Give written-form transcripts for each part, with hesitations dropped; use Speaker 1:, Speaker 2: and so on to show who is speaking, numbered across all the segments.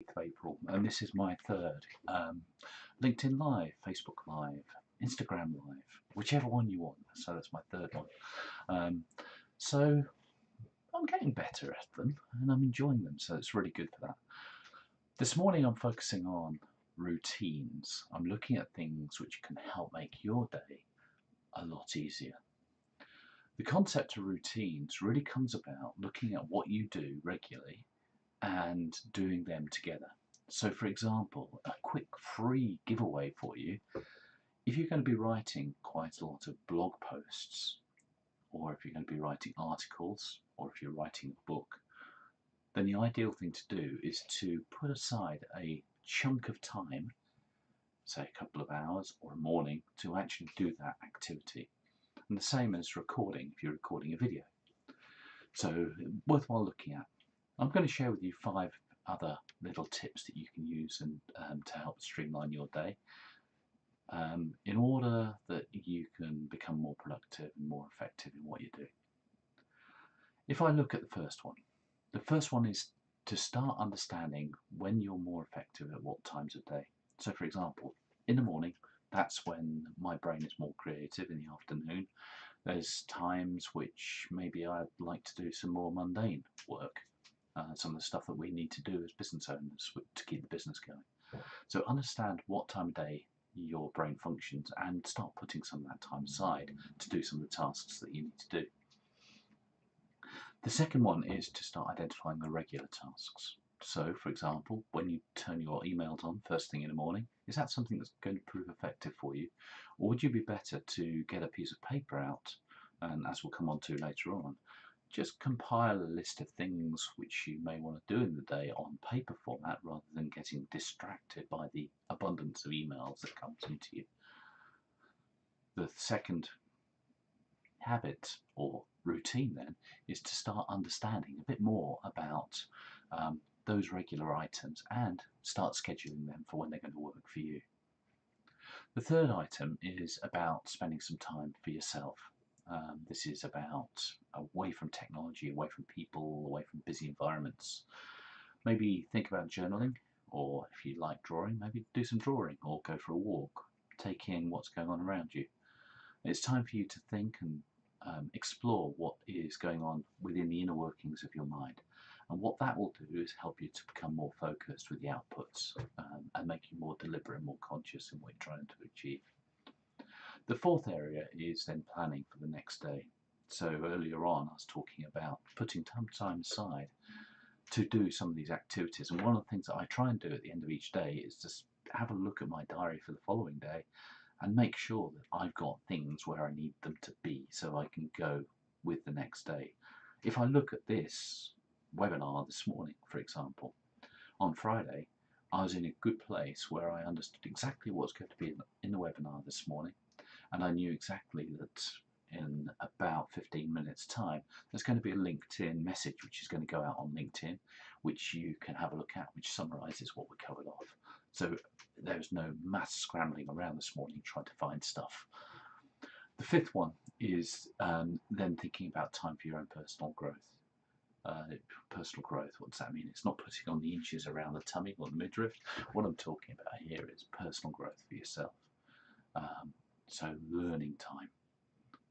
Speaker 1: of April, and this is my third LinkedIn Live, Facebook Live, Instagram Live, whichever one you want. So that's my third one. So I'm getting better at them and I'm enjoying them, so it's really good for that. This morning I'm focusing on routines. I'm looking at things which can help make your day a lot easier. The concept of routines really comes about looking at what you do regularly and doing them together. So for example, a quick free giveaway for you: if you're going to be writing quite a lot of blog posts, or if you're going to be writing articles, or if you're writing a book, then the ideal thing to do is to put aside a chunk of time, say a couple of hours or a morning, to actually do that activity. And the same as recording, if you're recording a video. So worthwhile looking at. I'm going to share with you 5 other little tips that you can use and to help streamline your day, in order that you can become more productive and more effective in what you do. If I look at the first one is to start understanding when you're more effective at what times of day. So for example, in the morning, that's when my brain is more creative. In the afternoon, there's times which maybe I'd like to do some more mundane work, some of the stuff that we need to do as business owners to keep the business going. So understand what time of day your brain functions and start putting some of that time aside to do some of the tasks that you need to do. The second one is to start identifying the regular tasks. So, for example, when you turn your emails on first thing in the morning, is that something that's going to prove effective for you? Or would you be better to get a piece of paper out, and as we'll come on to later on, just compile a list of things which you may want to do in the day on paper format, rather than getting distracted by the abundance of emails that comes into you? The second habit or routine then is to start understanding a bit more about those regular items and start scheduling them for when they're going to work for you. The third item is about spending some time for yourself. This is about away from technology, away from people, away from busy environments. Maybe think about journaling, or if you like drawing, maybe do some drawing or go for a walk. Take in what's going on around you. It's time for you to think and explore what is going on within the inner workings of your mind. And what that will do is help you to become more focused with the outputs, and make you more deliberate and more conscious in what you're trying to achieve. The fourth area is then planning for the next day. So earlier on I was talking about putting time aside to do some of these activities, and one of the things that I try and do at the end of each day is just have a look at my diary for the following day and make sure that I've got things where I need them to be so I can go with the next day. If I look at this webinar this morning, for example, on Friday, I was in a good place where I understood exactly what's going to be in the webinar this morning, and I knew exactly that in about 15 minutes time there's going to be a LinkedIn message which is going to go out on LinkedIn, which you can have a look at, which summarises what we covered off. So there was no mass scrambling around this morning trying to find stuff. The fifth one is then thinking about time for your own personal growth. Personal growth, what does that mean? It's not putting on the inches around the tummy or the midriff. What I'm talking about here is personal growth for yourself. So learning time.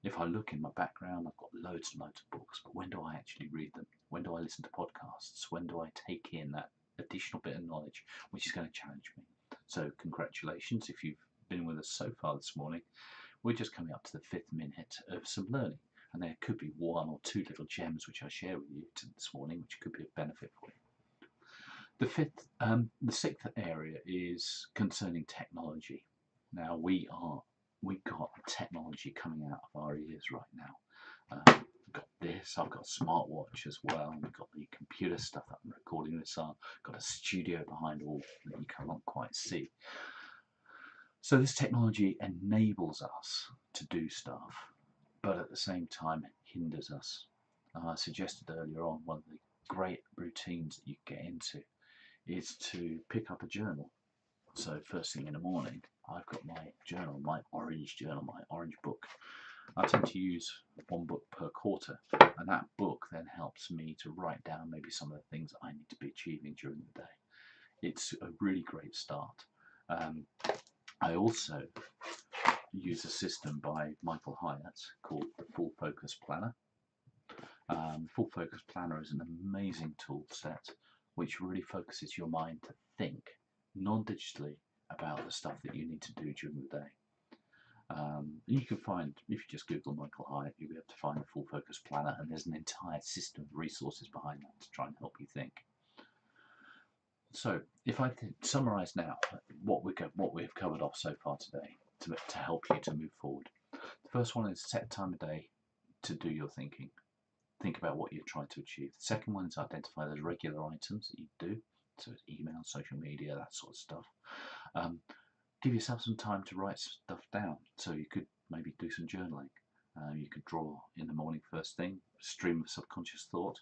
Speaker 1: If I look in my background, I've got loads and loads of books, but when do I actually read them? When do I listen to podcasts? When do I take in that additional bit of knowledge which is going to challenge me? So congratulations if you've been with us so far this morning. We're just coming up to the 5th minute of some learning, and there could be 1 or 2 little gems which I share with you this morning which could be of benefit for you. The sixth area is concerning technology. Now we've got technology coming out of our ears right now. I've got this, I've got a smartwatch as well, we've got the computer stuff that I'm recording this on, got a studio behind all that you cannot quite see. So this technology enables us to do stuff, but at the same time hinders us. I suggested earlier on, one of the great routines that you get into is to pick up a journal. So first thing in the morning, I've got my journal, my orange book. I tend to use 1 book per quarter, and that book then helps me to write down maybe some of the things I need to be achieving during the day. It's a really great start. I also use a system by Michael Hyatt called the Full Focus Planner. The Full Focus Planner is an amazing tool set which really focuses your mind to think non-digitally about the stuff that you need to do during the day. You can find, if you just Google Michael Hyatt, you'll be able to find the Full Focus Planner, and there's an entire system of resources behind that to try and help you think. So, if I summarise now what we've covered off so far today to help you to move forward. The first one is set time of day to do your thinking. Think about what you're trying to achieve. The second one is identify those regular items that you do, so it's email, social media, that sort of stuff. Give yourself some time to write stuff down. So you could maybe do some journaling. You could draw in the morning first thing, stream of subconscious thought.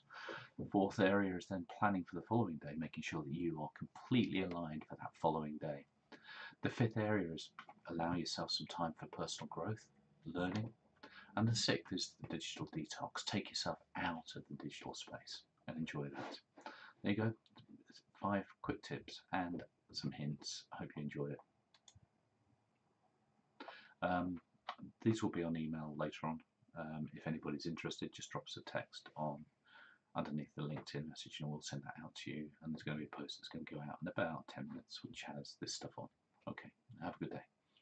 Speaker 1: The fourth area is then planning for the following day, making sure that you are completely aligned for that following day. The fifth area is allow yourself some time for personal growth, learning. And the sixth is the digital detox. Take yourself out of the digital space and enjoy that. There you go. 5 quick tips and some hints. I hope you enjoy it. These will be on email later on. If anybody's interested, just drop us a text on underneath the LinkedIn message and we'll send that out to you. And there's going to be a post that's going to go out in about 10 minutes which has this stuff on. Okay, have a good day.